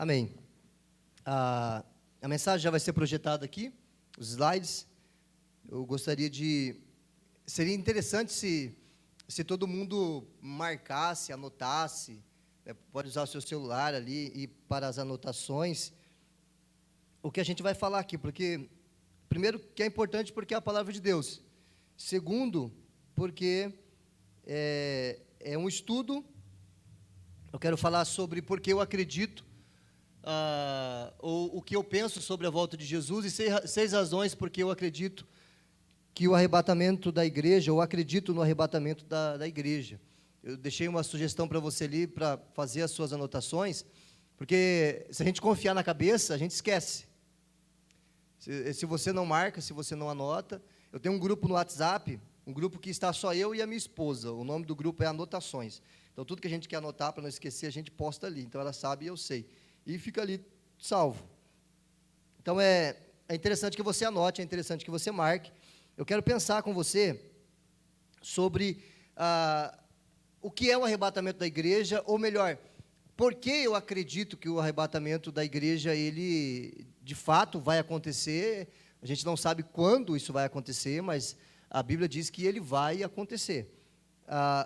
Amém. A mensagem já vai ser projetada aqui, os slides. Eu gostaria de... Seria interessante se todo mundo marcasse, anotasse, né, pode usar o seu celular ali e para as anotações, o que a gente vai falar aqui, porque, primeiro, que é importante porque é a palavra de Deus. Segundo, porque é um estudo. Eu quero falar sobre porque eu acredito, ou o que eu penso sobre a volta de Jesus, e seis razões porque eu acredito que o arrebatamento da igreja, ou acredito no arrebatamento da igreja. Eu deixei uma sugestão para você ali, para fazer as suas anotações, porque se a gente confiar na cabeça, a gente esquece. Se você não marca, se você não anota, eu tenho um grupo no WhatsApp, um grupo que está só eu e a minha esposa, o nome do grupo é Anotações. Então, tudo que a gente quer anotar, para não esquecer, a gente posta ali. Então, ela sabe e eu sei. E fica ali salvo. Então, é interessante que você anote, é interessante que você marque. Eu quero pensar com você sobre o que é o arrebatamento da igreja, ou melhor, por que eu acredito que o arrebatamento da igreja, ele, de fato, vai acontecer. A gente não sabe quando isso vai acontecer, mas a Bíblia diz que ele vai acontecer.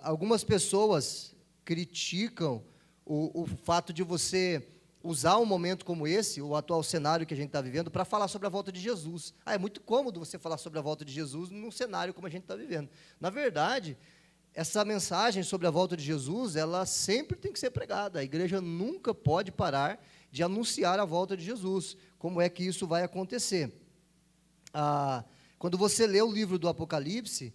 Algumas pessoas criticam o fato de você usar um momento como esse, o atual cenário que a gente está vivendo, para falar sobre a volta de Jesus. É muito cômodo você falar sobre a volta de Jesus num cenário como a gente está vivendo. Na verdade, essa mensagem sobre a volta de Jesus, ela sempre tem que ser pregada. A igreja nunca pode parar de anunciar a volta de Jesus. Como é que isso vai acontecer? Quando você lê o livro do Apocalipse,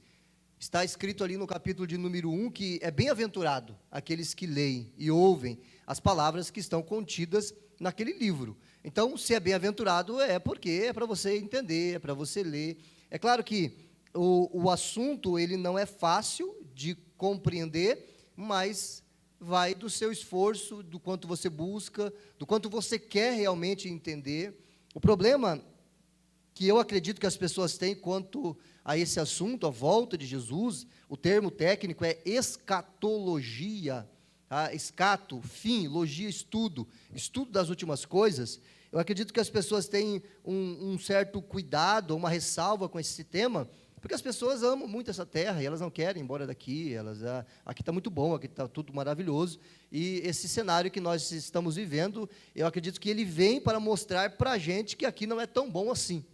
está escrito ali no capítulo de número 1, que é bem-aventurado aqueles que leem e ouvem as palavras que estão contidas naquele livro. Então, se é bem-aventurado, é porque é para você entender, é para você ler. É claro que o assunto, ele não é fácil de compreender, mas vai do seu esforço, do quanto você busca, do quanto você quer realmente entender. O problema que eu acredito que as pessoas têm quanto a esse assunto, a volta de Jesus, o termo técnico é escatologia, tá? Escato, fim, logia, estudo das últimas coisas. Eu acredito que as pessoas têm um certo cuidado, uma ressalva com esse tema, porque as pessoas amam muito essa terra e elas não querem ir embora daqui, aqui está muito bom, aqui está tudo maravilhoso, e esse cenário que nós estamos vivendo, eu acredito que ele vem para mostrar para a gente que aqui não é tão bom assim,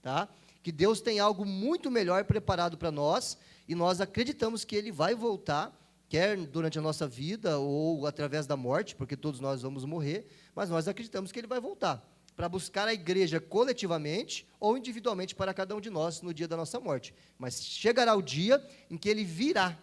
tá? Que Deus tem algo muito melhor preparado para nós, e nós acreditamos que Ele vai voltar, quer durante a nossa vida, ou através da morte, porque todos nós vamos morrer, mas nós acreditamos que Ele vai voltar, para buscar a igreja coletivamente, ou individualmente para cada um de nós, no dia da nossa morte. Mas chegará o dia em que Ele virá,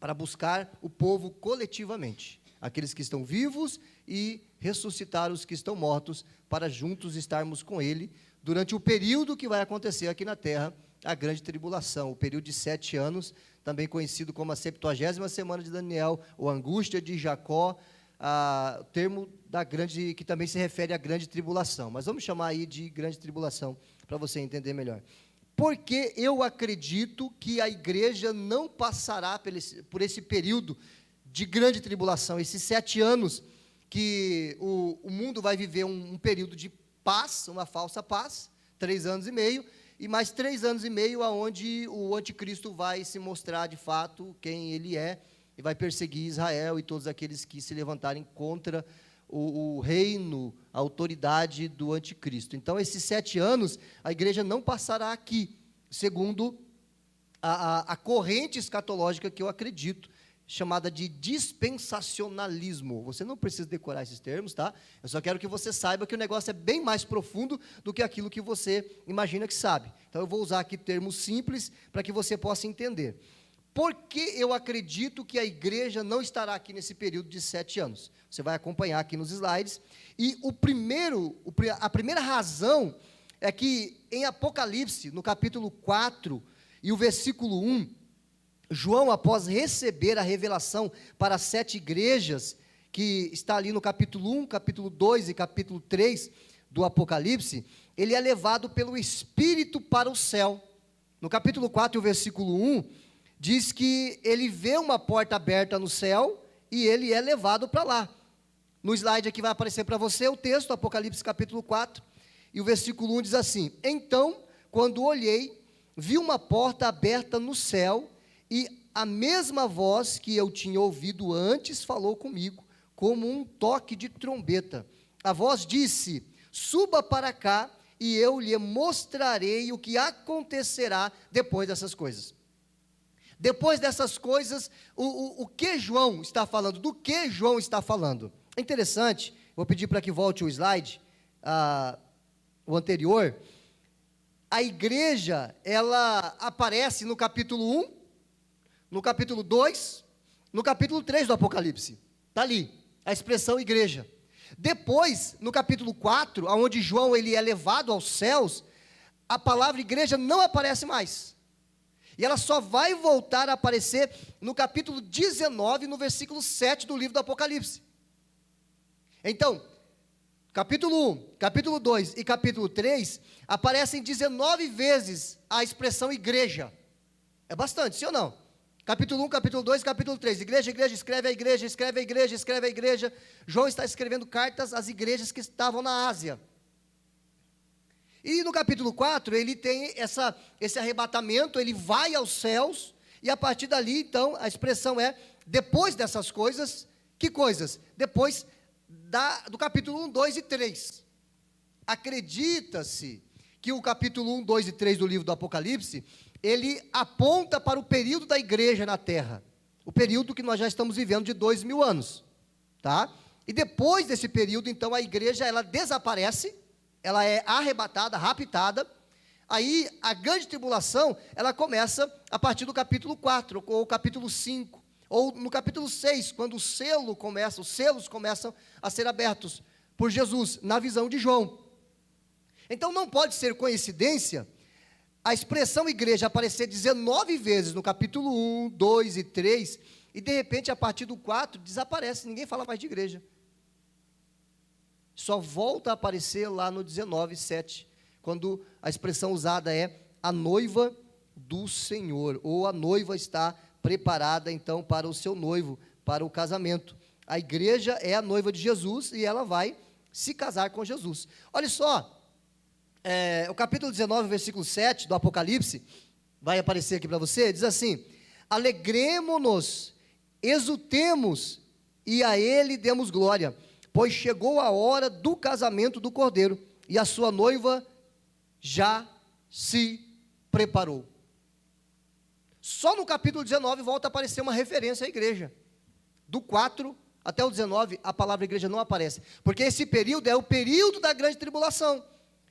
para buscar o povo coletivamente, aqueles que estão vivos, e ressuscitar os que estão mortos, para juntos estarmos com Ele, durante o período que vai acontecer aqui na terra, a grande tribulação, o período de 7 anos, também conhecido como a 70ª semana de Daniel, ou angústia de Jacó, o termo da grande, que também se refere à grande tribulação, mas vamos chamar aí de grande tribulação, para você entender melhor. Porque eu acredito que a igreja não passará por esse período de grande tribulação, esses 7 anos, que o mundo vai viver um período de paz, uma falsa paz, 3 anos e meio, e mais 3 anos e meio, onde o anticristo vai se mostrar de fato quem ele é, e vai perseguir Israel e todos aqueles que se levantarem contra o reino, a autoridade do anticristo. Então, esses 7 anos, a igreja não passará aqui, segundo a corrente escatológica que eu acredito, chamada de dispensacionalismo. Você não precisa decorar esses termos, tá? Eu só quero que você saiba que o negócio é bem mais profundo do que aquilo que você imagina que sabe. Então, eu vou usar aqui termos simples para que você possa entender. Por que eu acredito que a igreja não estará aqui nesse período de 7 anos? Você vai acompanhar aqui nos slides. E a primeira razão é que em Apocalipse, no capítulo 4 e o versículo 1, João, após receber a revelação para as 7 igrejas, que está ali no capítulo 1, capítulo 2 e capítulo 3 do Apocalipse, ele é levado pelo Espírito para o céu. No capítulo 4 e o versículo 1, diz que ele vê uma porta aberta no céu e ele é levado para lá. No slide aqui vai aparecer para você o texto, Apocalipse capítulo 4, e o versículo 1 diz assim: Então, quando olhei, vi uma porta aberta no céu, e a mesma voz que eu tinha ouvido antes falou comigo, como um toque de trombeta. A voz disse: Suba para cá, e eu lhe mostrarei o que acontecerá depois dessas coisas. Depois dessas coisas, o que João está falando? Do que João está falando? É interessante, vou pedir para que volte o slide, o anterior. A igreja, ela aparece no capítulo 1, no capítulo 2, no capítulo 3 do Apocalipse. Está ali, a expressão igreja. Depois, no capítulo 4, onde João ele é levado aos céus, a palavra igreja não aparece mais. E ela só vai voltar a aparecer no capítulo 19, no versículo 7 do livro do Apocalipse. Então, capítulo 1, capítulo 2 e capítulo 3, aparecem 19 vezes a expressão igreja. É bastante, sim ou não? Capítulo 1, capítulo 2, capítulo 3. Igreja, igreja, escreve a igreja, escreve a igreja, escreve a igreja. João está escrevendo cartas às igrejas que estavam na Ásia. E no capítulo 4, ele tem esse arrebatamento, ele vai aos céus, e a partir dali, então, a expressão é, depois dessas coisas, que coisas? Depois do capítulo 1, 2 e 3. Acredita-se que o capítulo 1, 2 e 3 do livro do Apocalipse, ele aponta para o período da igreja na terra, o período que nós já estamos vivendo de 2000 anos, tá? E depois desse período, então, a igreja, ela desaparece, ela é arrebatada, raptada. Aí a grande tribulação, ela começa a partir do capítulo 4, ou capítulo 5, ou no capítulo 6, quando os selos começam a ser abertos por Jesus, na visão de João. Então não pode ser coincidência a expressão igreja aparecer 19 vezes no capítulo 1, 2 e 3, e de repente a partir do 4 desaparece, ninguém fala mais de igreja. Só volta a aparecer lá no 19, 7, quando a expressão usada é a noiva do Senhor, ou a noiva está preparada então para o seu noivo, para o casamento. A igreja é a noiva de Jesus e ela vai se casar com Jesus. Olha só, o capítulo 19, versículo 7 do Apocalipse, vai aparecer aqui para você, diz assim: alegremo-nos, exultemos, e a ele demos glória, pois chegou a hora do casamento do Cordeiro, e a sua noiva já se preparou. Só no capítulo 19 volta a aparecer uma referência à igreja. Do 4 até o 19, a palavra igreja não aparece, porque esse período é o período da grande tribulação,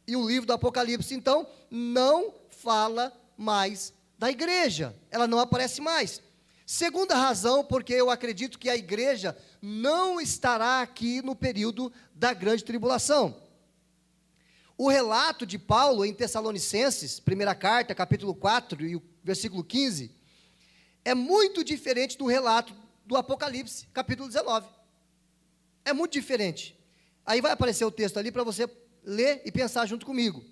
e o livro do Apocalipse, então, não fala mais da igreja, ela não aparece mais. Segunda razão, porque eu acredito que a igreja não estará aqui no período da grande tribulação. O relato de Paulo em Tessalonicenses, primeira carta, capítulo 4 e o versículo 15, é muito diferente do relato do Apocalipse, capítulo 19. É muito diferente. Aí vai aparecer o texto ali para você ler e pensar junto comigo.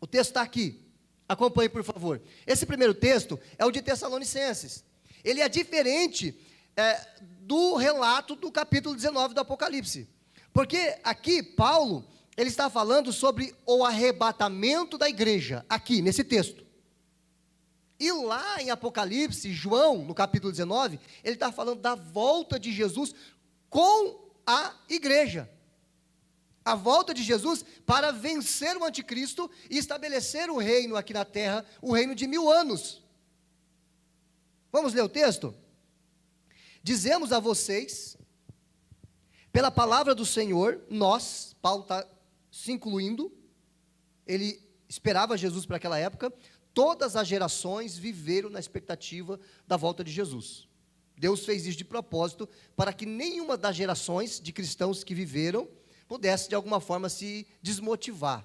O texto está aqui. Acompanhe, por favor. Esse primeiro texto é o de Tessalonicenses. Ele é diferente do relato do capítulo 19 do Apocalipse. Porque aqui, Paulo, ele está falando sobre o arrebatamento da igreja, aqui, nesse texto. E lá em Apocalipse, João, no capítulo 19, ele está falando da volta de Jesus com a igreja. A volta de Jesus para vencer o anticristo e estabelecer o reino aqui na terra, o reino de 1000 anos. Vamos ler o texto? Dizemos a vocês, pela palavra do Senhor, nós, Paulo está se incluindo, ele esperava Jesus para aquela época, todas as gerações viveram na expectativa da volta de Jesus. Deus fez isso de propósito, para que nenhuma das gerações de cristãos que viveram pudesse de alguma forma se desmotivar.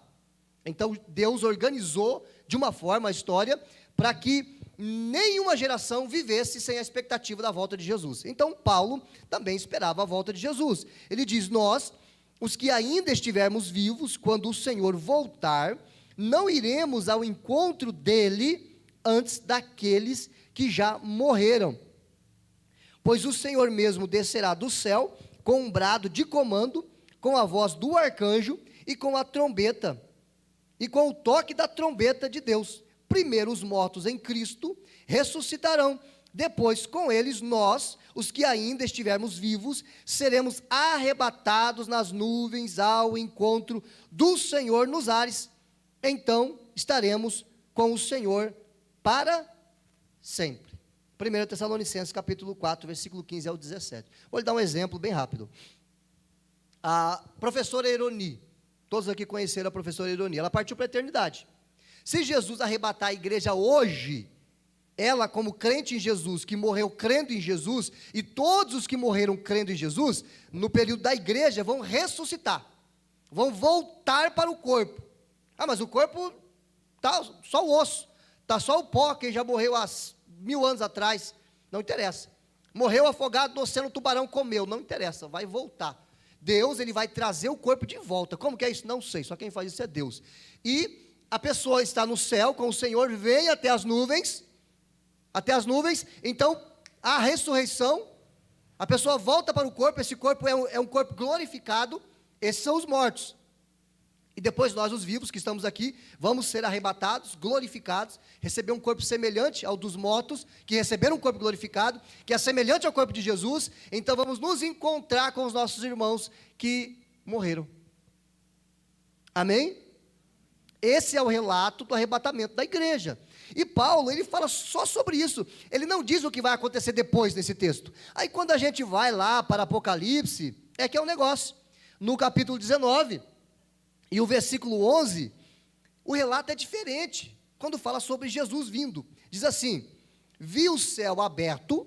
Então Deus organizou de uma forma a história para que nenhuma geração vivesse sem a expectativa da volta de Jesus. Então Paulo também esperava a volta de Jesus. Ele diz: nós, os que ainda estivermos vivos, quando o Senhor voltar, não iremos ao encontro dele antes daqueles que já morreram. Pois o Senhor mesmo descerá do céu com um brado de comando, com a voz do arcanjo e com a trombeta, e com o toque da trombeta de Deus. Primeiro os mortos em Cristo ressuscitarão, depois com eles nós, os que ainda estivermos vivos, seremos arrebatados nas nuvens ao encontro do Senhor nos ares. Então estaremos com o Senhor para sempre. 1 Tessalonicenses capítulo 4, versículo 15 ao 17. Vou lhe dar um exemplo bem rápido. A professora Eroni, todos aqui conheceram a professora Eroni, ela partiu para a eternidade. Se Jesus arrebatar a igreja hoje, ela como crente em Jesus, que morreu crendo em Jesus, e todos os que morreram crendo em Jesus, no período da igreja, vão ressuscitar, vão voltar para o corpo. Ah, mas o corpo está só o osso, está só o pó, quem já morreu há 1000 anos atrás, não interessa. Morreu afogado no oceano, o tubarão comeu, não interessa, vai voltar. Deus, ele vai trazer o corpo de volta. Como que é isso? Não sei, só quem faz isso é Deus. E a pessoa está no céu com o Senhor, vem até as nuvens, então a ressurreição, a pessoa volta para o corpo, esse corpo é um corpo glorificado, esses são os mortos. E depois nós, os vivos que estamos aqui, vamos ser arrebatados, glorificados, receber um corpo semelhante ao dos mortos, que receberam um corpo glorificado, que é semelhante ao corpo de Jesus. Então vamos nos encontrar com os nossos irmãos que morreram. Amém? Esse é o relato do arrebatamento da igreja. E Paulo, ele fala só sobre isso. Ele não diz o que vai acontecer depois nesse texto. Aí quando a gente vai lá para Apocalipse, é que é um negócio. No capítulo 19... e o versículo 11, o relato é diferente, quando fala sobre Jesus vindo. Diz assim: vi o céu aberto,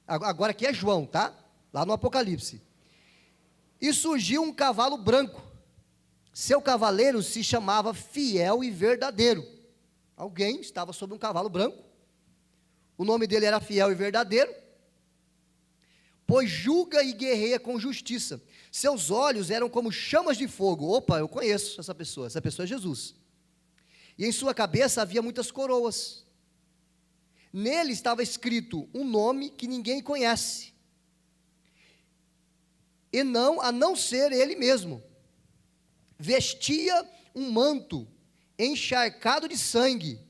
agora aqui é João, tá? Lá no Apocalipse. E surgiu um cavalo branco, seu cavaleiro se chamava Fiel e Verdadeiro. Alguém estava sobre um cavalo branco, o nome dele era Fiel e Verdadeiro, pois julga e guerreia com justiça. Seus olhos eram como chamas de fogo. Opa, eu conheço essa pessoa é Jesus. E em sua cabeça havia muitas coroas. Nele estava escrito um nome que ninguém conhece, e a não ser ele mesmo. Vestia um manto encharcado de sangue,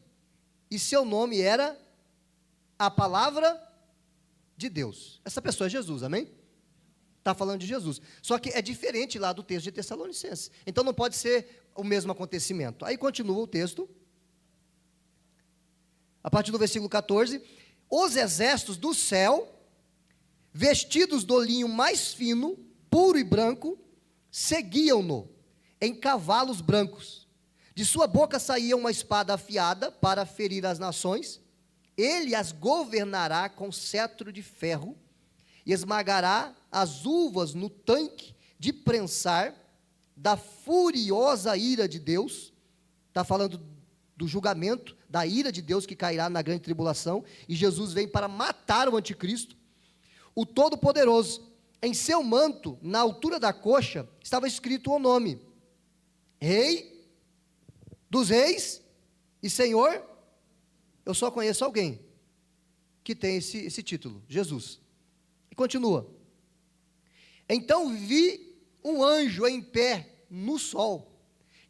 e seu nome era a Palavra de Deus. Essa pessoa é Jesus, amém? Está falando de Jesus. Só que é diferente lá do texto de Tessalonicenses. Então não pode ser o mesmo acontecimento. Aí continua o texto. A partir do versículo 14. Os exércitos do céu, vestidos do linho mais fino, puro e branco, seguiam-no em cavalos brancos. De sua boca saía uma espada afiada para ferir as nações. Ele as governará com cetro de ferro e esmagará as uvas no tanque de prensar da furiosa ira de Deus. Está falando do julgamento, da ira de Deus que cairá na grande tribulação, e Jesus vem para matar o anticristo. O Todo-Poderoso, em seu manto, na altura da coxa, estava escrito o nome: Rei dos Reis e Senhor. Eu só conheço alguém que tem esse título, Jesus. E continua: então vi um anjo em pé no sol,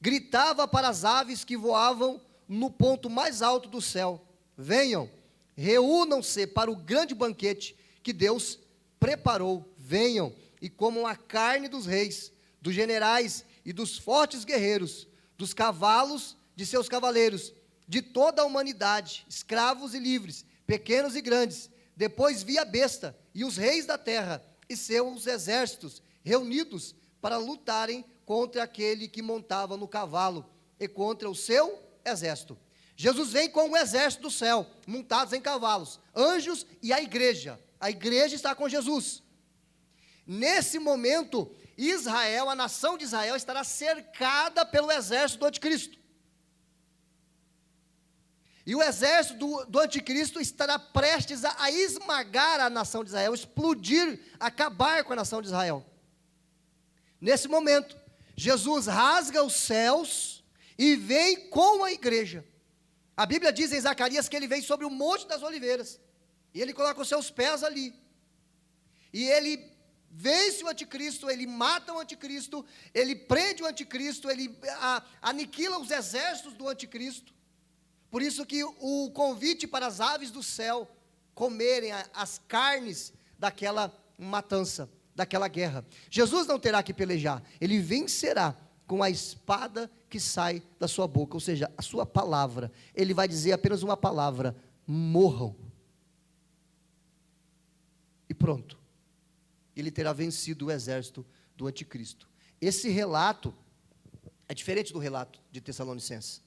gritava para as aves que voavam no ponto mais alto do céu: venham, reúnam-se para o grande banquete que Deus preparou. Venham e comam a carne dos reis, dos generais e dos fortes guerreiros, dos cavalos de seus cavaleiros, de toda a humanidade, escravos e livres, pequenos e grandes. Depois vi a besta e os reis da terra e seus exércitos reunidos para lutarem contra aquele que montava no cavalo e contra o seu exército. Jesus vem com o exército do céu, montados em cavalos, anjos e a igreja. A igreja está com Jesus. Nesse momento, Israel, a nação de Israel, estará cercada pelo exército do anticristo. E o exército do anticristo estará prestes a esmagar a nação de Israel, explodir, acabar com a nação de Israel. Nesse momento, Jesus rasga os céus e vem com a igreja. A Bíblia diz em Zacarias que ele vem sobre o Monte das Oliveiras, e ele coloca os seus pés ali, e ele vence o anticristo, ele mata o anticristo, ele prende o anticristo, ele aniquila os exércitos do anticristo. Por isso que o convite para as aves do céu comerem as carnes daquela matança, daquela guerra. Jesus não terá que pelejar, ele vencerá com a espada que sai da sua boca, ou seja, a sua palavra. Ele vai dizer apenas uma palavra: morram. E pronto. Ele terá vencido o exército do anticristo. Esse relato é diferente do relato de Tessalonicenses.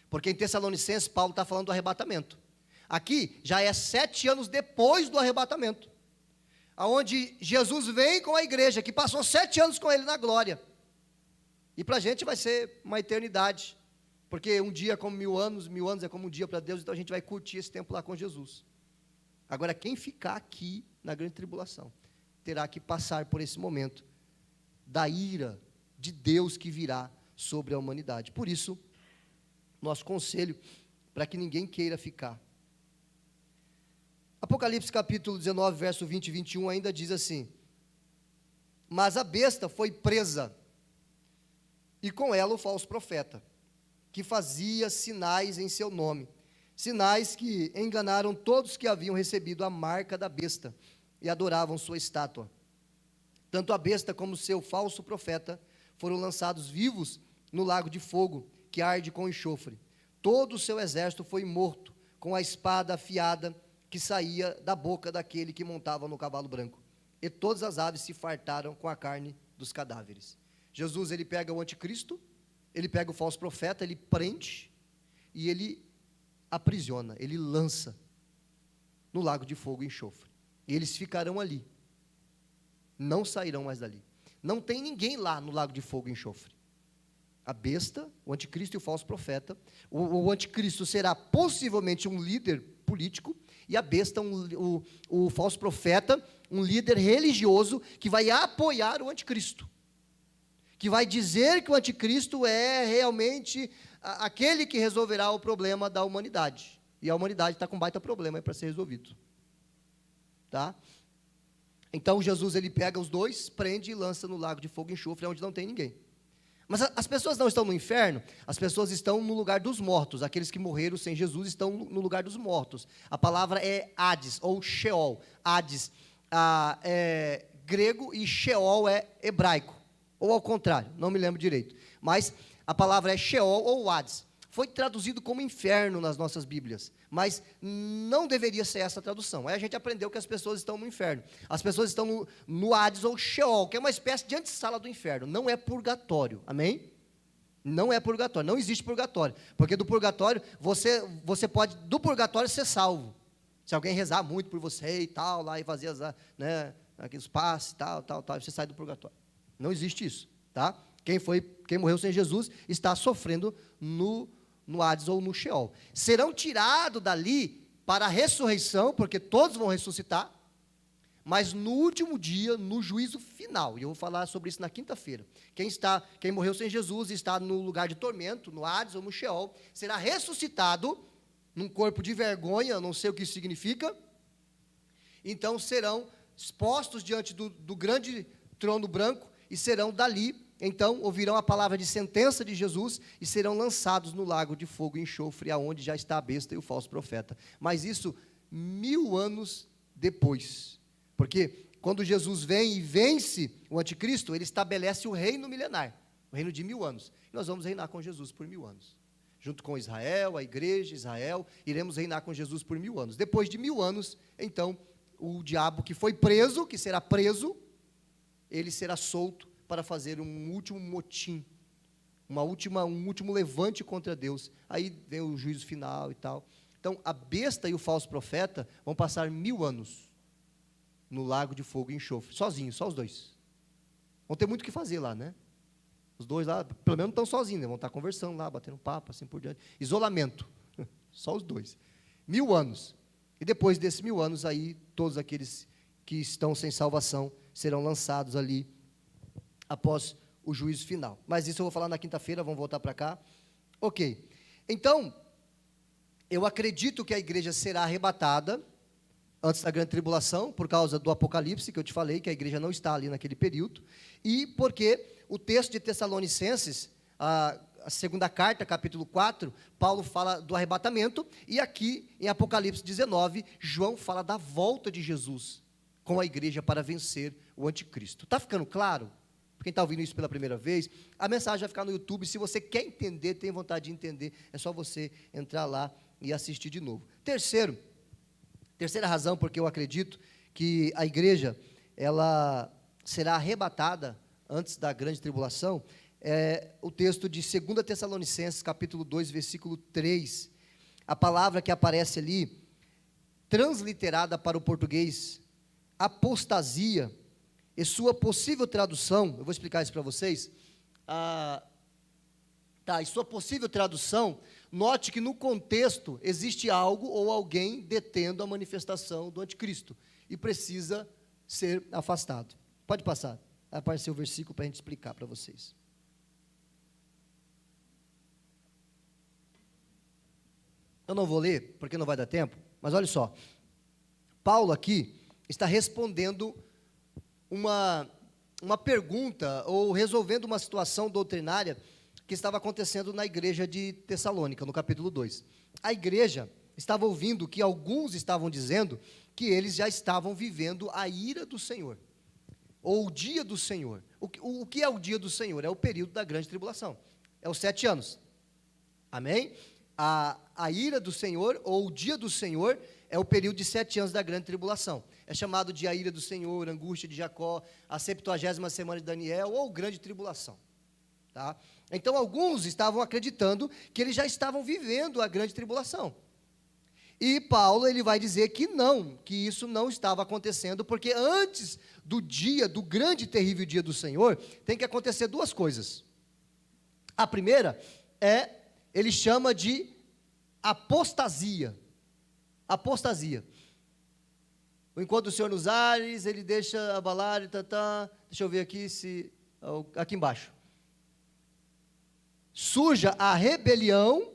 Porque em Tessalonicenses, Paulo está falando do arrebatamento. Aqui, já é 7 anos depois do arrebatamento, aonde Jesus vem com a igreja, que passou 7 anos com ele na glória. E para a gente vai ser uma eternidade, porque um dia é como 1000 anos é como um dia para Deus, então a gente vai curtir esse tempo lá com Jesus. Agora, quem ficar aqui na grande tribulação, terá que passar por esse momento da ira de Deus que virá sobre a humanidade. Por isso, nosso conselho, para que ninguém queira ficar. Apocalipse capítulo 19, verso 20 e 21 ainda diz assim: mas a besta foi presa, e com ela o falso profeta, que fazia sinais em seu nome, sinais que enganaram todos que haviam recebido a marca da besta, e adoravam sua estátua. Tanto a besta como seu falso profeta foram lançados vivos no lago de fogo, que arde com enxofre. Todo o seu exército foi morto, com a espada afiada que saía da boca daquele que montava no cavalo branco. E todas as aves se fartaram com a carne dos cadáveres. Jesus, ele pega o anticristo, ele pega o falso profeta, ele prende, e ele aprisiona, ele lança no lago de fogo e enxofre. E eles ficarão ali, não sairão mais dali. Não tem ninguém lá no lago de fogo e enxofre. A besta, o anticristo e o falso profeta. O anticristo será possivelmente um líder político, e a besta, o falso profeta, um líder religioso, que vai apoiar o anticristo, que vai dizer que o anticristo é realmente aquele que resolverá o problema da humanidade, e a humanidade está com um baita problema para ser resolvido. Tá? Então Jesus, ele pega os dois, prende e lança no lago de fogo e enxofre, onde não tem ninguém. Mas as pessoas não estão no inferno, as pessoas estão no lugar dos mortos. Aqueles que morreram sem Jesus estão no lugar dos mortos. A palavra é Hades, ou Sheol. Hades é grego e Sheol é hebraico, ou ao contrário, não me lembro direito. Mas a palavra é Sheol ou Hades. Foi traduzido como inferno nas nossas Bíblias, mas não deveria ser essa a tradução. Aí a gente aprendeu que as pessoas estão no inferno. As pessoas estão no Hades ou Sheol, que é uma espécie de antessala do inferno. Não é purgatório, amém? Não é purgatório, não existe purgatório. Porque do purgatório, você pode, do purgatório, ser salvo. Se alguém rezar muito por você e tal, lá e fazer aqueles passes, tal, você sai do purgatório. Não existe isso, tá? Quem morreu sem Jesus está sofrendo no Hades ou no Sheol. Serão tirados dali para a ressurreição, porque todos vão ressuscitar, mas no último dia, no juízo final, e eu vou falar sobre isso na quinta-feira. Quem morreu sem Jesus está no lugar de tormento, no Hades ou no Sheol, será ressuscitado num corpo de vergonha, não sei o que isso significa. Então serão expostos diante do grande trono branco, e serão dali, então, ouvirão a palavra de sentença de Jesus e serão lançados no lago de fogo e enxofre, aonde já está a besta e o falso profeta. Mas isso 1000 anos depois. Porque quando Jesus vem e vence o anticristo, ele estabelece o reino milenar, o reino de 1000 anos. E nós vamos reinar com Jesus por 1000 anos. Junto com Israel, a igreja, Israel, iremos reinar com Jesus por 1000 anos. Depois de 1000 anos, então, o diabo que foi preso, que será preso, ele será solto para fazer um último motim, um último levante contra Deus. Aí vem o juízo final e tal. Então, a besta e o falso profeta vão passar 1000 anos no lago de fogo e enxofre, sozinhos, só os dois. Vão ter muito o que fazer lá, né? Os dois lá, pelo menos não estão sozinhos, né? Vão estar conversando lá, batendo papo, assim por diante. Isolamento, só os dois. 1000 anos. E depois desses 1000 anos, aí, todos aqueles que estão sem salvação serão lançados ali, após o juízo final. Mas isso eu vou falar na quinta-feira, vamos voltar para cá. Ok. Então, eu acredito que a igreja será arrebatada antes da grande tribulação, por causa do Apocalipse, que eu te falei, que a igreja não está ali naquele período, e porque o texto de Tessalonicenses, a segunda carta, capítulo 4, Paulo fala do arrebatamento, e aqui em Apocalipse 19, João fala da volta de Jesus com a igreja para vencer o anticristo. Está ficando claro? Quem está ouvindo isso pela primeira vez, a mensagem vai ficar no YouTube. Se você quer entender, tem vontade de entender, é só você entrar lá e assistir de novo. Terceira razão porque eu acredito que a igreja, ela será arrebatada antes da grande tribulação, é o texto de 2 Tessalonicenses, capítulo 2, versículo 3. A palavra que aparece ali, transliterada para o português, apostasia, e sua possível tradução, eu vou explicar isso para vocês, e sua possível tradução, note que no contexto existe algo ou alguém detendo a manifestação do anticristo, e precisa ser afastado. Pode passar, vai aparecer o versículo para a gente explicar para vocês. Eu não vou ler, porque não vai dar tempo, mas olha só, Paulo aqui está respondendo uma pergunta, ou resolvendo uma situação doutrinária que estava acontecendo na igreja de Tessalônica, no capítulo 2. A igreja estava ouvindo que alguns estavam dizendo que eles já estavam vivendo a ira do Senhor, ou o dia do Senhor. O que é o dia do Senhor? É o período da grande tribulação, é os 7 anos, amém? A ira do Senhor, ou o dia do Senhor, é o período de 7 anos da grande tribulação. É chamado de a ira do Senhor, a angústia de Jacó, a 70ª semana de Daniel, ou grande tribulação. Tá? Então, alguns estavam acreditando que eles já estavam vivendo a grande tribulação. E Paulo, ele vai dizer que não, que isso não estava acontecendo, porque antes do dia, do grande e terrível dia do Senhor, tem que acontecer duas coisas. A primeira ele chama de apostasia. Apostasia. O encontro do Senhor nos ares, ele deixa abalar, deixa eu ver aqui aqui embaixo. Surja a rebelião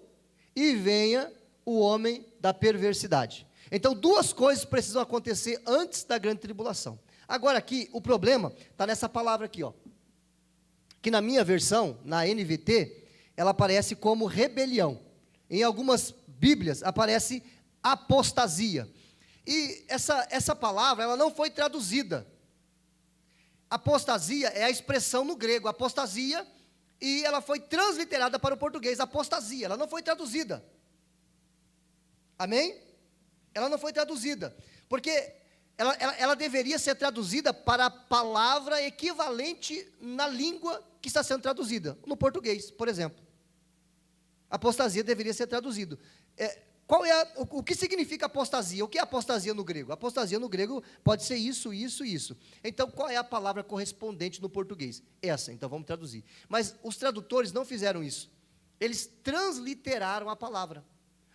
e venha o homem da perversidade. Então, duas coisas precisam acontecer antes da grande tribulação. Agora aqui, o problema está nessa palavra aqui, ó, que na minha versão, na NVT, ela aparece como rebelião. Em algumas Bíblias aparece apostasia. E essa palavra, ela não foi traduzida. Apostasia é a expressão no grego, apostasia, e ela foi transliterada para o português, apostasia, ela não foi traduzida. Amém? Ela não foi traduzida, porque ela deveria ser traduzida para a palavra equivalente na língua que está sendo traduzida, no português, por exemplo. Apostasia deveria ser traduzido. O que significa apostasia? O que é apostasia no grego? Apostasia no grego pode ser isso, isso, isso. Então, qual é a palavra correspondente no português? Essa, então vamos traduzir. Mas os tradutores não fizeram isso. Eles transliteraram a palavra.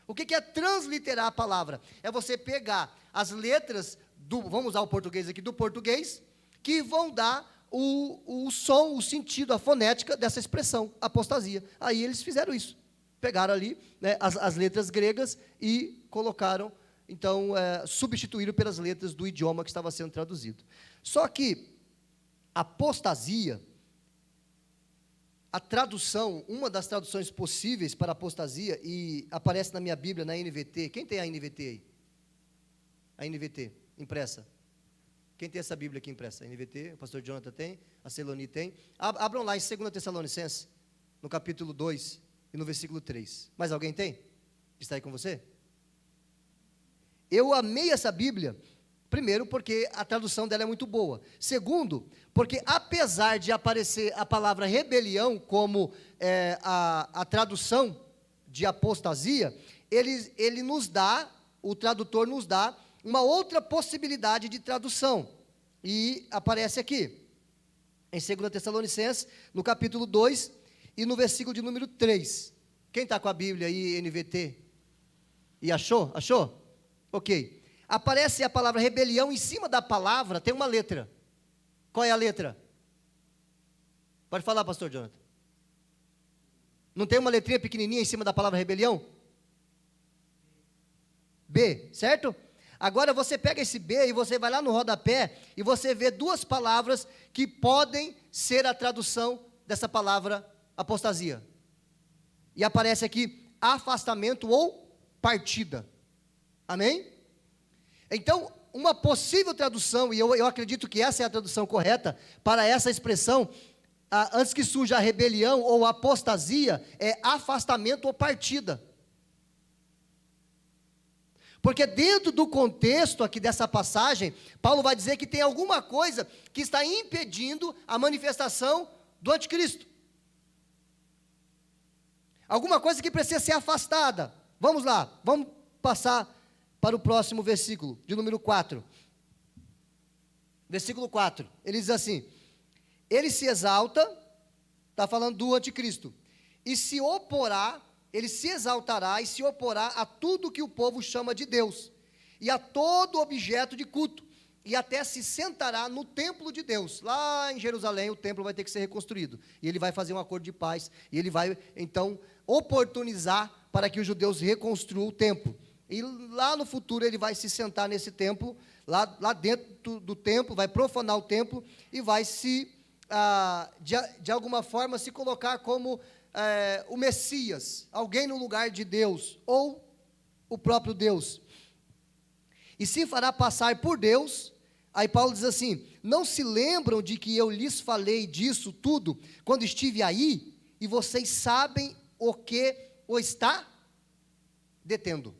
O que é transliterar a palavra? É você pegar as letras, vamos usar o português aqui, do português, que vão dar o som, o sentido, a fonética dessa expressão, apostasia. Aí eles fizeram isso. Pegaram ali, né, as letras gregas e colocaram, então, substituíram pelas letras do idioma que estava sendo traduzido. Só que apostasia, a tradução, uma das traduções possíveis para apostasia, e aparece na minha Bíblia, na NVT. Quem tem a NVT aí? A NVT, impressa. Quem tem essa Bíblia aqui impressa? A NVT, o pastor Jonathan tem, a Celoni tem. Abram lá em 2 Tessalonicenses, no capítulo 2 e no versículo 3. Mais alguém tem? Está aí com você? Eu amei essa Bíblia, primeiro, porque a tradução dela é muito boa. Segundo, porque apesar de aparecer a palavra rebelião como a tradução de apostasia, ele nos dá, o tradutor nos dá, uma outra possibilidade de tradução. E aparece aqui, em 2 Tessalonicenses, no capítulo 2 e no versículo de número 3. Quem está com a Bíblia aí, NVT? E achou? Achou? Ok. Aparece a palavra rebelião, em cima da palavra tem uma letra. Qual é a letra? Pode falar, pastor Jonathan. Não tem uma letrinha pequenininha em cima da palavra rebelião? B, certo? Agora você pega esse B e você vai lá no rodapé e você vê duas palavras que podem ser a tradução dessa palavra apostasia. E aparece aqui afastamento ou partida. Amém? Então, uma possível tradução, e eu acredito que essa é a tradução correta para essa expressão, antes que surja a rebelião ou a apostasia, é afastamento ou partida. Porque dentro do contexto aqui dessa passagem, Paulo vai dizer que tem alguma coisa que está impedindo a manifestação do anticristo. Alguma coisa que precisa ser afastada. Vamos lá, vamos passar para o próximo versículo, de número 4. Versículo 4, ele diz assim: ele se exalta, está falando do anticristo, e se oporá, ele se exaltará e se oporá a tudo que o povo chama de Deus, e a todo objeto de culto, e até se sentará no templo de Deus. Lá em Jerusalém o templo vai ter que ser reconstruído, e ele vai fazer um acordo de paz, e ele vai então oportunizar para que os judeus reconstruam o templo. E lá no futuro ele vai se sentar nesse templo, lá dentro do templo, vai profanar o templo e vai se, de alguma forma, se colocar como o Messias, alguém no lugar de Deus, ou o próprio Deus. E se fará passar por Deus. Aí Paulo diz assim: não se lembram de que eu lhes falei disso tudo, quando estive aí, e vocês sabem o que o está detendo.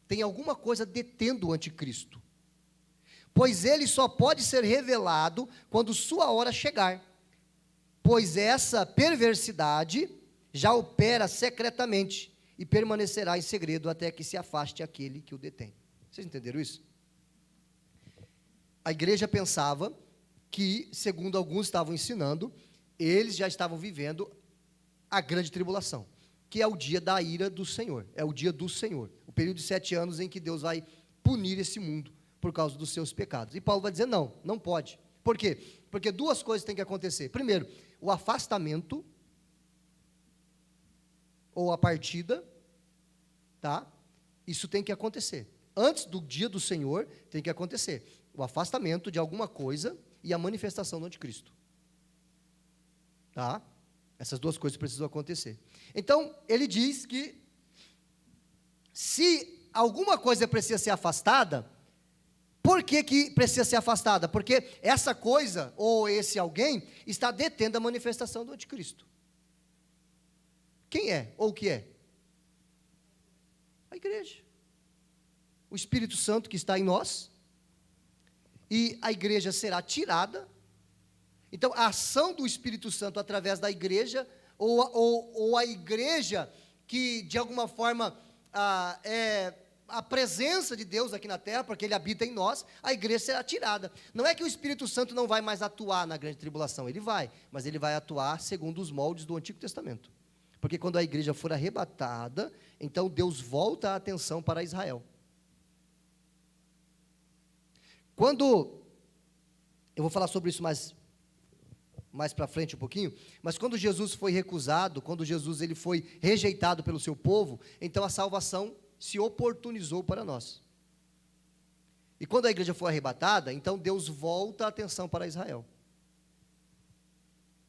Tem alguma coisa detendo o anticristo, pois ele só pode ser revelado quando sua hora chegar, pois essa perversidade já opera secretamente, e permanecerá em segredo até que se afaste aquele que o detém. Vocês entenderam isso? A igreja pensava que, segundo alguns estavam ensinando, eles já estavam vivendo a grande tribulação, que é o dia da ira do Senhor, é o dia do Senhor, o período de 7 anos em que Deus vai punir esse mundo por causa dos seus pecados. E Paulo vai dizer: não, não pode. Por quê? Porque duas coisas têm que acontecer. Primeiro, o afastamento, ou a partida, tá? Isso tem que acontecer. Antes do dia do Senhor, tem que acontecer o afastamento de alguma coisa e a manifestação do anticristo. Tá? Essas duas coisas precisam acontecer. Então, ele diz que se alguma coisa precisa ser afastada, por que precisa ser afastada? Porque essa coisa, ou esse alguém, está detendo a manifestação do anticristo. Quem é, ou o que é? A igreja. O Espírito Santo que está em nós, e a igreja será tirada. Então, a ação do Espírito Santo através da igreja, ou a igreja que, de alguma forma, é a presença de Deus aqui na terra, porque Ele habita em nós, a igreja será tirada. Não é que o Espírito Santo não vai mais atuar na grande tribulação, ele vai, mas ele vai atuar segundo os moldes do Antigo Testamento. Porque quando a igreja for arrebatada, então Deus volta a atenção para Israel. Quando, eu vou falar sobre isso mais para frente um pouquinho, mas quando Jesus foi recusado, quando Jesus ele foi rejeitado pelo seu povo, então a salvação se oportunizou para nós. E quando a igreja foi arrebatada, então Deus volta a atenção para Israel.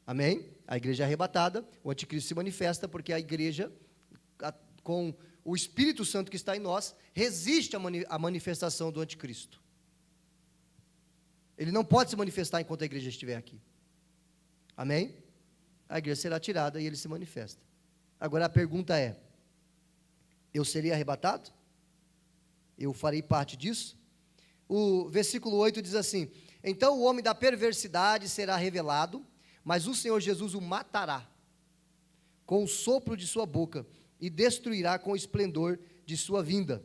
Amém? A igreja é arrebatada, o anticristo se manifesta, porque a igreja, com o Espírito Santo que está em nós, resiste à manifestação do anticristo. Ele não pode se manifestar enquanto a igreja estiver aqui. Amém? A igreja será tirada e ele se manifesta. Agora a pergunta é: eu serei arrebatado? Eu farei parte disso? O versículo 8 diz assim: então o homem da perversidade será revelado, mas o Senhor Jesus o matará com o sopro de sua boca e destruirá com o esplendor de sua vinda.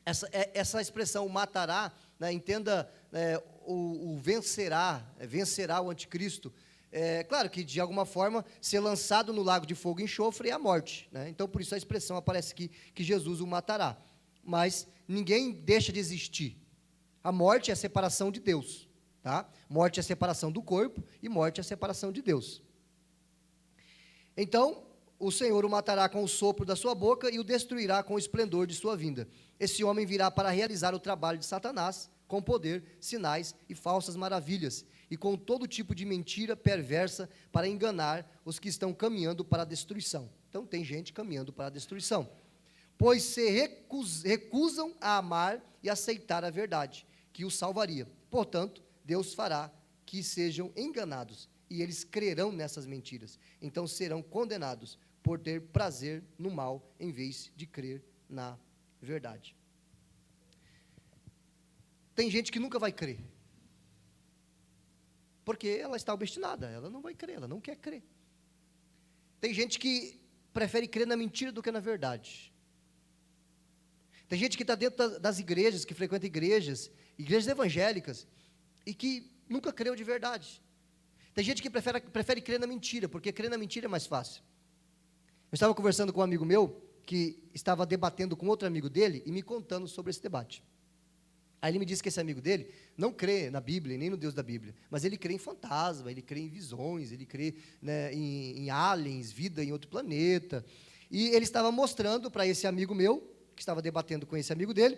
Essa expressão, matará, né, entenda, o vencerá, vencerá o anticristo. Claro que, de alguma forma, ser lançado no lago de fogo e enxofre é a morte, né? Então, por isso a expressão aparece aqui, que Jesus o matará. Mas ninguém deixa de existir. A morte é a separação de Deus, tá? Morte é a separação do corpo e morte é a separação de Deus. Então, o Senhor o matará com o sopro da sua boca e o destruirá com o esplendor de sua vinda. Esse homem virá para realizar o trabalho de Satanás, com poder, sinais e falsas maravilhas, e com todo tipo de mentira perversa para enganar os que estão caminhando para a destruição. Então tem gente caminhando para a destruição. Pois se recusam a amar e aceitar a verdade, que os salvaria. Portanto, Deus fará que sejam enganados, e eles crerão nessas mentiras. Então serão condenados por ter prazer no mal, em vez de crer na verdade. Tem gente que nunca vai crer, porque ela está obstinada, ela não vai crer, ela não quer crer. Tem gente que prefere crer na mentira do que na verdade. Tem gente que está dentro das igrejas, que frequenta igrejas evangélicas, e que nunca creu de verdade. Tem gente que prefere crer na mentira, porque crer na mentira é mais fácil. Eu estava conversando com um amigo meu, que estava debatendo com outro amigo dele, e me contando sobre esse debate. Aí ele me disse que esse amigo dele não crê na Bíblia, nem no Deus da Bíblia, mas ele crê em fantasma, ele crê em visões, ele crê, né, em aliens, vida em outro planeta. E ele estava mostrando para esse amigo meu, que estava debatendo com esse amigo dele,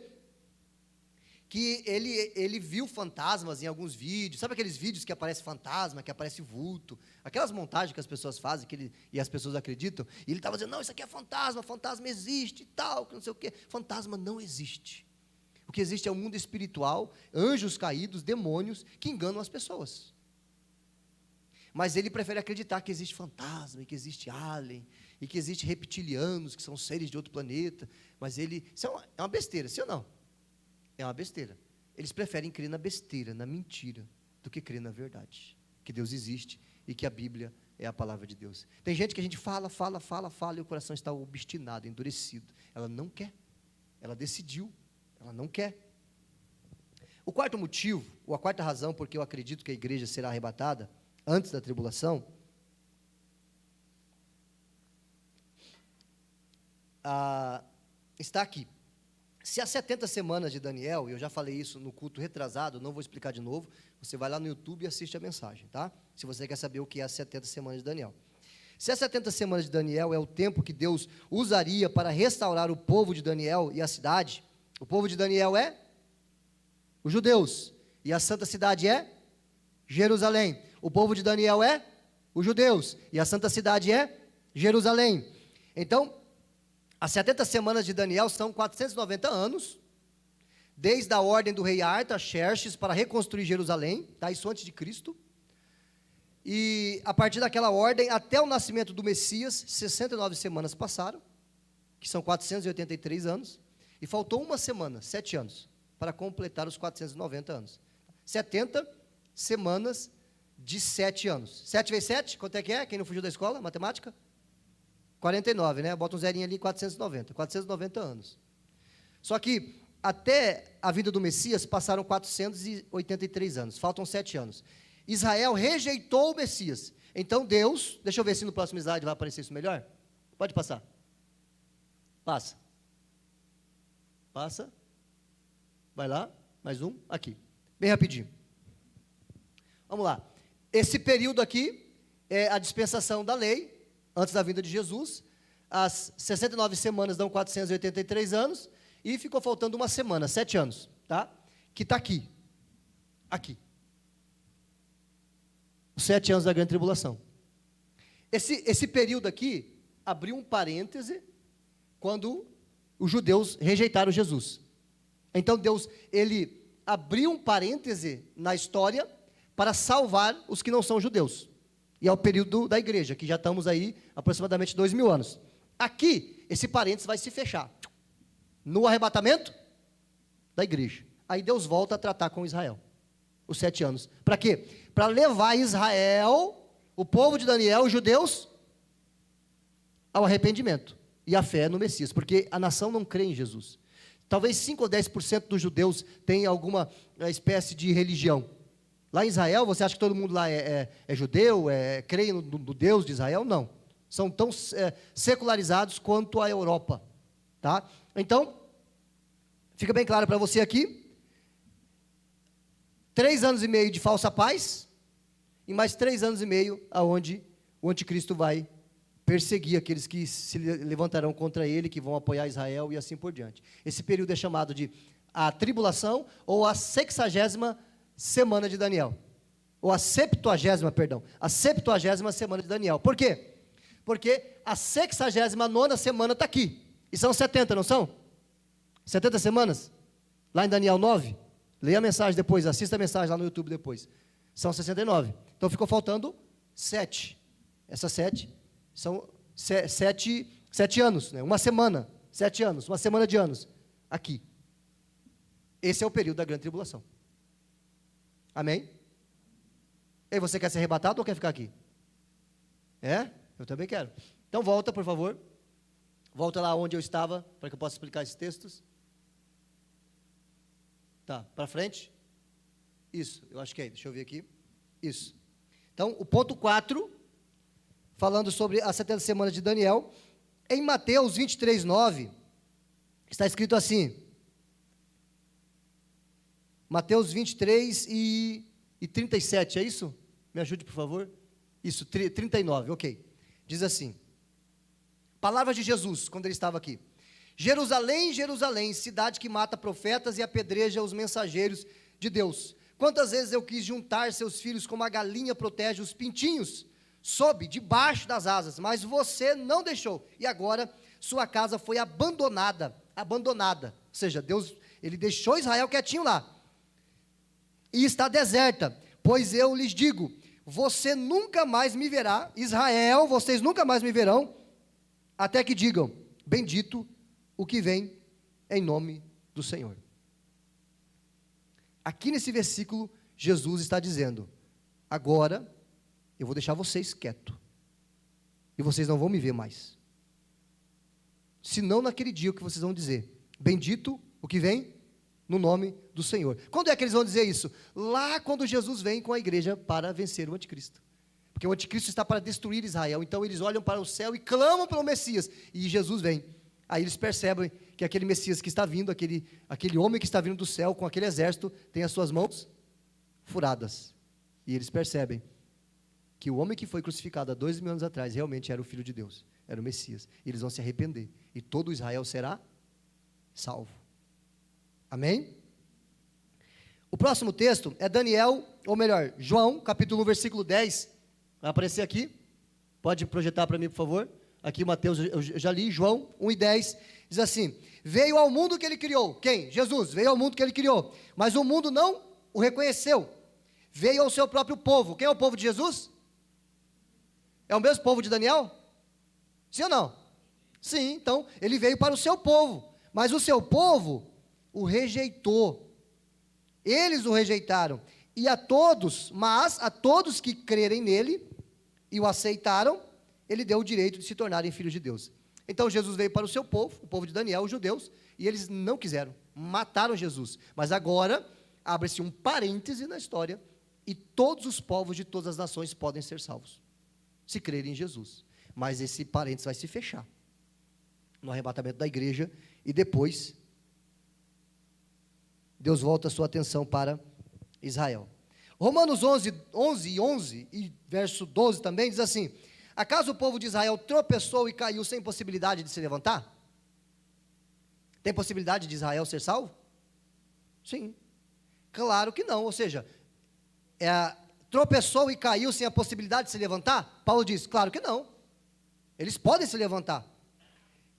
que ele viu fantasmas em alguns vídeos. Sabe aqueles vídeos que aparece fantasma, que aparece vulto, aquelas montagens que as pessoas fazem e as pessoas acreditam? E ele estava dizendo, não, isso aqui é fantasma existe e tal, que não sei o quê. Fantasma não existe. O que existe é o mundo espiritual, anjos caídos, demônios, que enganam as pessoas. Mas ele prefere acreditar que existe fantasma, e que existe alien, e que existe reptilianos, que são seres de outro planeta. Mas isso é uma besteira, sim ou não? É uma besteira. Eles preferem crer na besteira, na mentira, do que crer na verdade. Que Deus existe e que a Bíblia é a palavra de Deus. Tem gente que a gente fala, e o coração está obstinado, endurecido. Ela não quer, ela decidiu. Ela não quer. O quarto motivo, ou a quarta razão, porque eu acredito que a igreja será arrebatada antes da tribulação, está aqui. Se as 70 semanas de Daniel, e eu já falei isso no culto retrasado, não vou explicar de novo, você vai lá no YouTube e assiste a mensagem, tá? Se você quer saber o que é as 70 semanas de Daniel. Se as 70 semanas de Daniel é o tempo que Deus usaria para restaurar o povo de Daniel e a cidade, o povo de Daniel é os judeus, e a santa cidade é Jerusalém. O povo de Daniel é os judeus, e a santa cidade é Jerusalém. Então, as 70 semanas de Daniel são 490 anos, desde a ordem do rei Artaxerxes para reconstruir Jerusalém, tá? Isso antes de Cristo. E a partir daquela ordem, até o nascimento do Messias, 69 semanas passaram, que são 483 anos. E faltou uma semana, 7 anos, para completar os 490 anos. 70 semanas de 7 anos. 7 vezes 7, quanto é que é? Quem não fugiu da escola, matemática? 49, né? Bota um zerinho ali, 490 anos. Só que, até a vida do Messias, passaram 483 anos. Faltam 7 anos. Israel rejeitou o Messias. Então Deus, deixa eu ver se no próximo slide vai aparecer isso melhor. Pode passar. Passa. Passa. Vai lá. Mais um. Aqui. Bem rapidinho. Vamos lá. Esse período aqui é a dispensação da lei, antes da vinda de Jesus. As 69 semanas dão 483 anos. E ficou faltando uma semana, 7 anos. Tá? Que está aqui. Aqui. Os 7 anos da grande tribulação. Esse período aqui abriu um parêntese quando os judeus rejeitaram Jesus. Então Deus, ele abriu um parêntese na história para salvar os que não são judeus. E é o período da igreja, que já estamos aí aproximadamente 2000 anos. Aqui, esse parêntese vai se fechar. No arrebatamento da igreja. Aí Deus volta a tratar com Israel. Os 7 anos. Para quê? Para levar Israel, o povo de Daniel, os judeus, ao arrependimento e à fé no Messias, porque a nação não crê em Jesus. Talvez 5 ou 10% dos judeus tenham alguma espécie de religião. Lá em Israel, você acha que todo mundo lá é judeu, crê no Deus de Israel? Não. São tão secularizados quanto a Europa. Tá? Então, fica bem claro para você aqui, 3 anos e meio de falsa paz, e mais 3 anos e meio aonde o anticristo vai perseguir aqueles que se levantarão contra ele, que vão apoiar Israel e assim por diante. Esse período é chamado de a tribulação ou a 60ª semana de Daniel. Ou a 70ª semana de Daniel. Por quê? Porque a 69ª semana está aqui. E são 70, não são? 70 semanas? Lá em Daniel 9. Leia a mensagem depois, assista a mensagem lá no YouTube depois. São 69. Então ficou faltando 7. Essas 7 são 7 anos, né? Uma semana, 7 anos, uma semana de anos. Aqui. Esse é o período da grande tribulação. Amém? E você quer ser arrebatado ou quer ficar aqui? É? Eu também quero. Então volta, por favor. Volta lá onde eu estava, para que eu possa explicar esses textos. Tá, para frente. Isso, eu acho que é. Deixa eu ver aqui. Isso. Então, o ponto 4, falando sobre as 70 semanas de Daniel, em Mateus 23, 9, está escrito assim. Mateus 23 e 37, é isso? Me ajude, por favor. Isso, 39, ok. Diz assim, palavras de Jesus, quando ele estava aqui. Jerusalém, Jerusalém, cidade que mata profetas e apedreja os mensageiros de Deus. Quantas vezes eu quis juntar seus filhos como a galinha protege os pintinhos, sob, debaixo das asas, mas você não deixou. E agora sua casa foi abandonada. Ou seja, Deus, ele deixou Israel quietinho lá. E está deserta, pois eu lhes digo, você nunca mais me verá, Israel, vocês nunca mais me verão, até que digam, bendito o que vem em nome do Senhor. Aqui nesse versículo, Jesus está dizendo, agora eu vou deixar vocês quietos, e vocês não vão me ver mais, senão naquele dia o que vocês vão dizer, bendito o que vem no nome do Senhor. Quando é que eles vão dizer isso? Lá quando Jesus vem com a igreja para vencer o anticristo. Porque o anticristo está para destruir Israel. Então eles olham para o céu e clamam pelo Messias. E Jesus vem. Aí eles percebem que aquele Messias que está vindo, aquele homem que está vindo do céu com aquele exército, tem as suas mãos furadas. E eles percebem que o homem que foi crucificado há 2000 anos atrás realmente era o Filho de Deus, era o Messias. E eles vão se arrepender. E todo Israel será salvo. Amém? O próximo texto é Daniel, ou melhor, João, capítulo 1, versículo 10. Vai aparecer aqui. Pode projetar para mim, por favor. Aqui Mateus, eu já li, João 1 e 10. Diz assim, veio ao mundo que ele criou. Quem? Jesus, veio ao mundo que ele criou. Mas o mundo não o reconheceu. Veio ao seu próprio povo. Quem é o povo de Jesus? É o mesmo povo de Daniel? Sim ou não? Sim, então, ele veio para o seu povo. Mas o seu povo o rejeitou, eles o rejeitaram, e a todos que crerem nele, e o aceitaram, ele deu o direito de se tornarem filhos de Deus. Então Jesus veio para o seu povo, o povo de Daniel, os judeus, e eles não quiseram, mataram Jesus, mas agora, abre-se um parêntese na história, e todos os povos de todas as nações podem ser salvos, se crerem em Jesus, mas esse parêntese vai se fechar, no arrebatamento da igreja, e depois Deus volta a sua atenção para Israel. Romanos 11 e verso 12 também diz assim, acaso o povo de Israel tropeçou e caiu sem possibilidade de se levantar? Tem possibilidade de Israel ser salvo? Sim. Claro que não, ou seja, tropeçou e caiu sem a possibilidade de se levantar? Paulo diz, claro que não. Eles podem se levantar.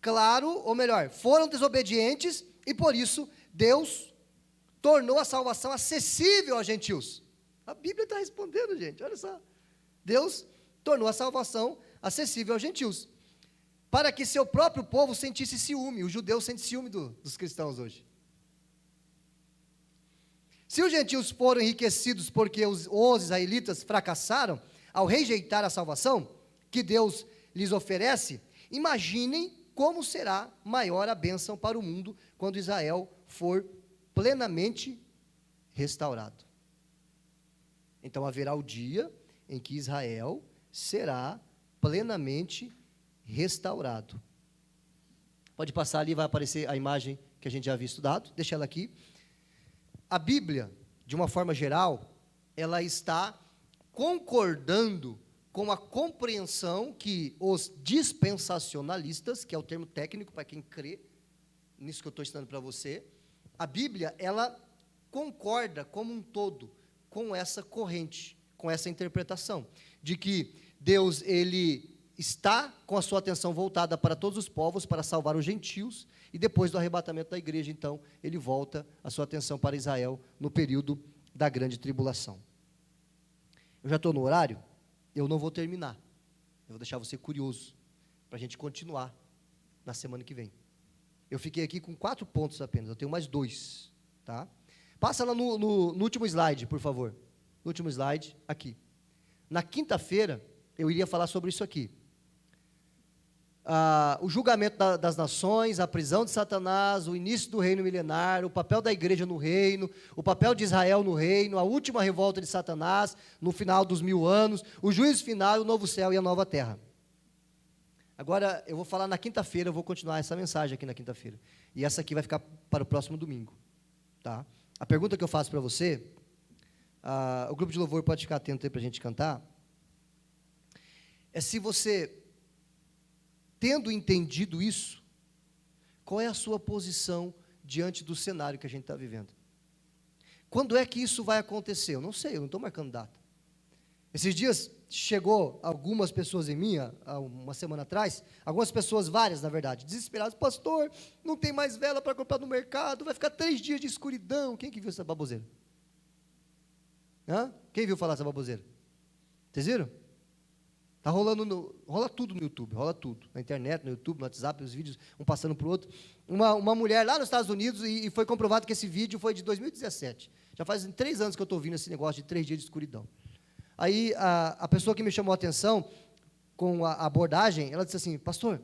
Claro, ou melhor, foram desobedientes e por isso Deus tornou a salvação acessível aos gentios. A Bíblia está respondendo, gente, olha só. Deus tornou a salvação acessível aos gentios, para que seu próprio povo sentisse ciúme. Os judeus sentem ciúme dos cristãos hoje. Se os gentios foram enriquecidos porque os israelitas fracassaram ao rejeitar a salvação que Deus lhes oferece, imaginem como será maior a bênção para o mundo quando Israel for plenamente restaurado. Então haverá o dia em que Israel será plenamente restaurado. Pode passar ali, vai aparecer a imagem que a gente já havia estudado, deixa ela aqui. A Bíblia, de uma forma geral, ela está concordando com a compreensão que os dispensacionalistas, que é o termo técnico para quem crê nisso que eu estou ensinando para você, a Bíblia, ela concorda como um todo com essa corrente, com essa interpretação, de que Deus, ele está com a sua atenção voltada para todos os povos, para salvar os gentios, e depois do arrebatamento da igreja, então, ele volta a sua atenção para Israel no período da grande tribulação. Eu já estou no horário, eu não vou terminar, eu vou deixar você curioso, para a gente continuar na semana que vem. Eu fiquei aqui com 4 pontos apenas, eu tenho mais 2, tá? Passa lá no último slide, por favor, no último slide, aqui. Na quinta-feira, eu iria falar sobre isso aqui. O julgamento das nações, a prisão de Satanás, o início do reino milenar, o papel da igreja no reino, o papel de Israel no reino, a última revolta de Satanás no final dos 1000 anos, o juízo final, o novo céu e a nova terra. Agora, eu vou falar na quinta-feira, eu vou continuar essa mensagem aqui na quinta-feira. E essa aqui vai ficar para o próximo domingo. Tá? A pergunta que eu faço para você, o grupo de louvor pode ficar atento aí para a gente cantar, é se você, tendo entendido isso, qual é a sua posição diante do cenário que a gente está vivendo? Quando é que isso vai acontecer? Eu não sei, eu não estou marcando data. Esses dias chegou algumas pessoas em mim, há uma semana atrás, algumas pessoas, várias na verdade, desesperadas: pastor, não tem mais vela para comprar no mercado, vai ficar 3 dias de escuridão. Quem que viu essa baboseira? Quem viu falar essa baboseira? Vocês viram? Está rolando, rola tudo no YouTube, rola tudo, na internet, no YouTube, no WhatsApp, os vídeos, um passando para o outro. Uma mulher lá nos Estados Unidos, e foi comprovado que esse vídeo foi de 2017, já faz 3 anos que eu estou ouvindo esse negócio de 3 dias de escuridão. Aí, a pessoa que me chamou a atenção, com a abordagem, ela disse assim: pastor,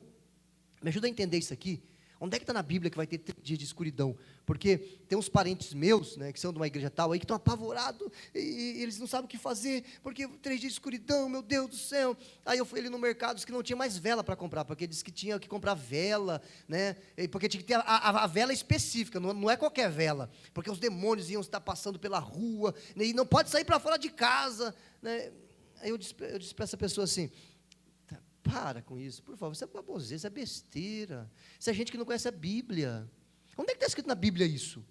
me ajuda a entender isso aqui. Onde é que está na Bíblia que vai ter 3 dias de escuridão? Porque tem uns parentes meus, né, que são de uma igreja tal, aí que estão apavorados, e eles não sabem o que fazer, porque 3 dias de escuridão, meu Deus do céu. Aí eu fui ali no mercado, disse que não tinha mais vela para comprar, porque disse que tinha que comprar vela, né, porque tinha que ter a vela específica, não é qualquer vela, porque os demônios iam estar passando pela rua, né, e não pode sair para fora de casa, né. Aí eu disse para essa pessoa assim: para com isso, por favor, isso é baboseira, isso é besteira, isso é gente que não conhece a Bíblia. Onde é que está escrito na Bíblia isso?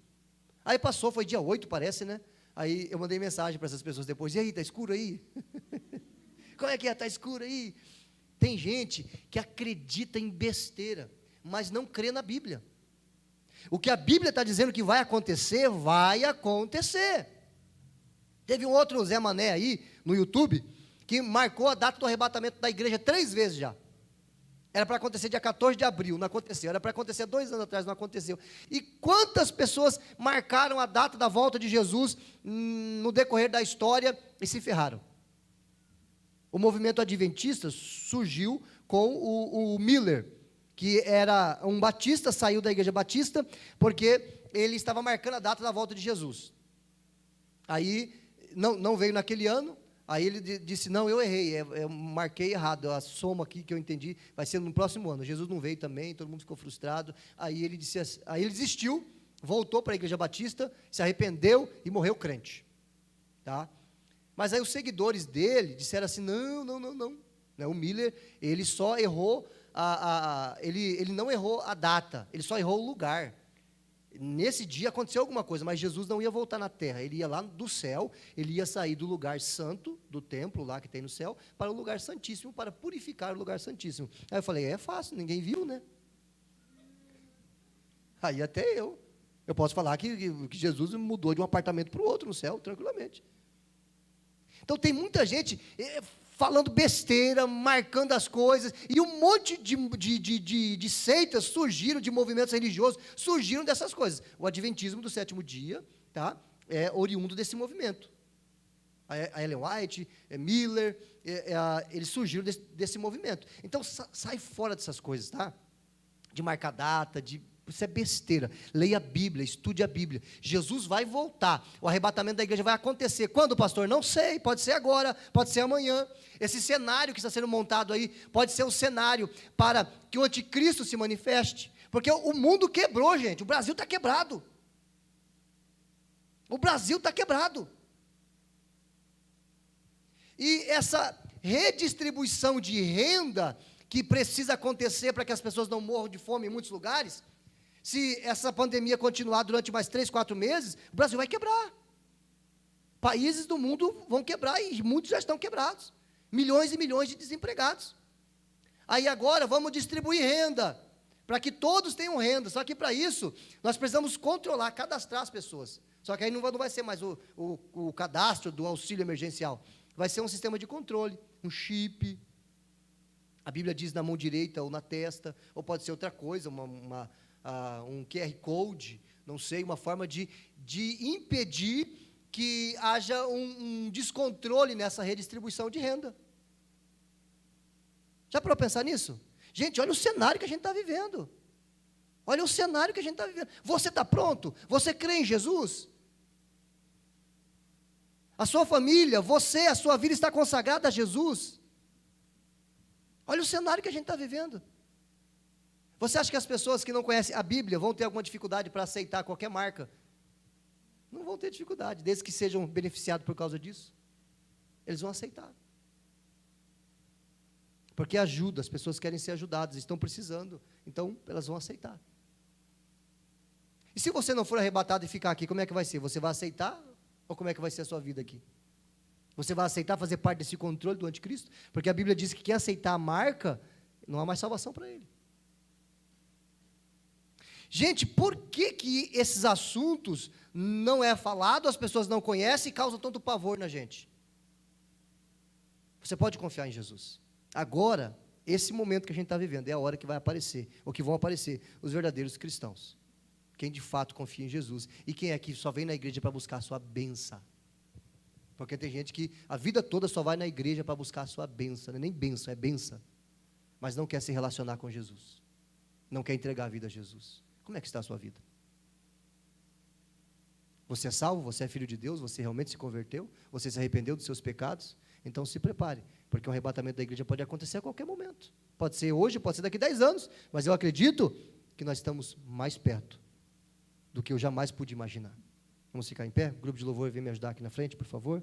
Aí passou, foi dia 8, parece, né? Aí eu mandei mensagem para essas pessoas depois: e aí, está escuro aí? Como é que é? Está escuro aí? Tem gente que acredita em besteira, mas não crê na Bíblia. O que a Bíblia está dizendo que vai acontecer, vai acontecer. Teve um outro Zé Mané aí, no YouTube, que marcou a data do arrebatamento da igreja 3 vezes já. Era para acontecer dia 14 de abril, não aconteceu. Era para acontecer 2 anos atrás, não aconteceu. E quantas pessoas marcaram a data da volta de Jesus no decorrer da história e se ferraram? O movimento adventista surgiu com o Miller, que era um batista, saiu da igreja batista, porque ele estava marcando a data da volta de Jesus. Aí, não veio naquele ano. Aí ele disse: não, eu errei, eu marquei errado, a soma aqui que eu entendi vai ser no próximo ano. Jesus não veio também, todo mundo ficou frustrado. Aí ele desistiu, voltou para a igreja batista, se arrependeu e morreu crente. Tá? Mas aí os seguidores dele disseram assim: não. O Miller, ele só errou, ele não errou a data, ele só errou o lugar. Nesse dia aconteceu alguma coisa, mas Jesus não ia voltar na terra, ele ia lá do céu, ele ia sair do lugar santo, do templo lá que tem no céu, para o lugar santíssimo, para purificar o lugar santíssimo. Aí eu falei: é fácil, ninguém viu, né? Aí até eu posso falar que Jesus mudou de um apartamento para o outro no céu, tranquilamente. Então tem muita gente falando besteira, marcando as coisas, e um monte de seitas surgiram, de movimentos religiosos, surgiram dessas coisas. O adventismo do 7º dia, tá, é oriundo desse movimento. A Ellen White, Miller, eles surgiram desse movimento. Então, sai fora dessas coisas, tá? De marcar data, isso é besteira. Leia a Bíblia, estude a Bíblia. Jesus vai voltar. O arrebatamento da igreja vai acontecer. Quando, pastor? Não sei. Pode ser agora, pode ser amanhã. Esse cenário que está sendo montado aí pode ser um cenário para que o anticristo se manifeste. Porque o mundo quebrou, gente. O Brasil está quebrado. O Brasil está quebrado. E redistribuição de renda que precisa acontecer para que as pessoas não morram de fome em muitos lugares, se essa pandemia continuar durante mais 3, 4 meses, o Brasil vai quebrar. Países do mundo vão quebrar e muitos já estão quebrados. Milhões e milhões de desempregados. Aí agora vamos distribuir renda, para que todos tenham renda. Só que para isso, nós precisamos controlar, cadastrar as pessoas. Só que aí não vai ser mais o cadastro do auxílio emergencial. Vai ser um sistema de controle, um chip. A Bíblia diz na mão direita ou na testa, ou pode ser outra coisa, um QR Code, não sei, uma forma de impedir que haja um descontrole nessa redistribuição de renda. Já parou para pensar nisso? Gente, olha o cenário que a gente está vivendo. Olha o cenário que a gente está vivendo. Você está pronto? Você crê em Jesus? A sua família, a sua vida está consagrada a Jesus? Olha o cenário que a gente está vivendo. Você acha que as pessoas que não conhecem a Bíblia vão ter alguma dificuldade para aceitar qualquer marca? Não vão ter dificuldade, desde que sejam beneficiados por causa disso. Eles vão aceitar. Porque ajuda, as pessoas querem ser ajudadas, estão precisando, então elas vão aceitar. E se você não for arrebatado e ficar aqui, como é que vai ser? Você vai aceitar? Ou como é que vai ser a sua vida aqui? Você vai aceitar fazer parte desse controle do anticristo? Porque a Bíblia diz que quem aceitar a marca, não há mais salvação para ele. Gente, por que esses assuntos não é falado, as pessoas não conhecem e causam tanto pavor na gente? Você pode confiar em Jesus. Agora, esse momento que a gente está vivendo, é a hora que vai aparecer, ou que vão aparecer, os verdadeiros cristãos. Quem de fato confia em Jesus. E quem é que só vem na igreja para buscar a sua bênção. Porque tem gente que a vida toda só vai na igreja para buscar a sua bênção. Não é nem bênção, é bênção. Mas não quer se relacionar com Jesus. Não quer entregar a vida a Jesus. Como é que está a sua vida? Você é salvo? Você é filho de Deus? Você realmente se converteu? Você se arrependeu dos seus pecados? Então se prepare, porque o arrebatamento da igreja pode acontecer a qualquer momento. Pode ser hoje, pode ser daqui a 10 anos, mas eu acredito que nós estamos mais perto do que eu jamais pude imaginar. Vamos ficar em pé? O grupo de louvor vem me ajudar aqui na frente, por favor.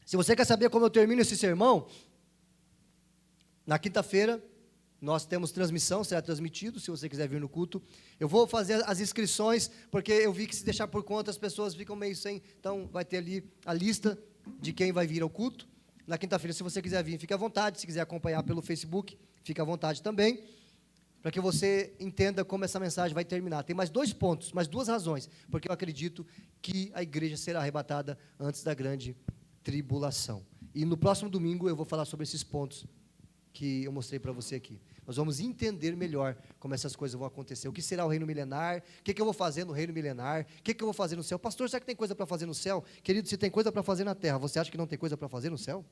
Se você quer saber como eu termino esse sermão, na quinta-feira, nós temos transmissão, será transmitido, se você quiser vir no culto. Eu vou fazer as inscrições, porque eu vi que se deixar por conta, as pessoas ficam meio sem, então vai ter ali a lista de quem vai vir ao culto. Na quinta-feira, se você quiser vir, fique à vontade, se quiser acompanhar pelo Facebook, fique à vontade também, para que você entenda como essa mensagem vai terminar. Tem mais 2 pontos, mais 2 razões, porque eu acredito que a igreja será arrebatada antes da grande tribulação. E no próximo domingo eu vou falar sobre esses pontos que eu mostrei para você aqui. Nós vamos entender melhor como essas coisas vão acontecer. O que será o reino milenar? O que eu vou fazer no reino milenar? O que eu vou fazer no céu? Pastor, será que tem coisa para fazer no céu? Querido, se tem coisa para fazer na terra, você acha que não tem coisa para fazer no céu?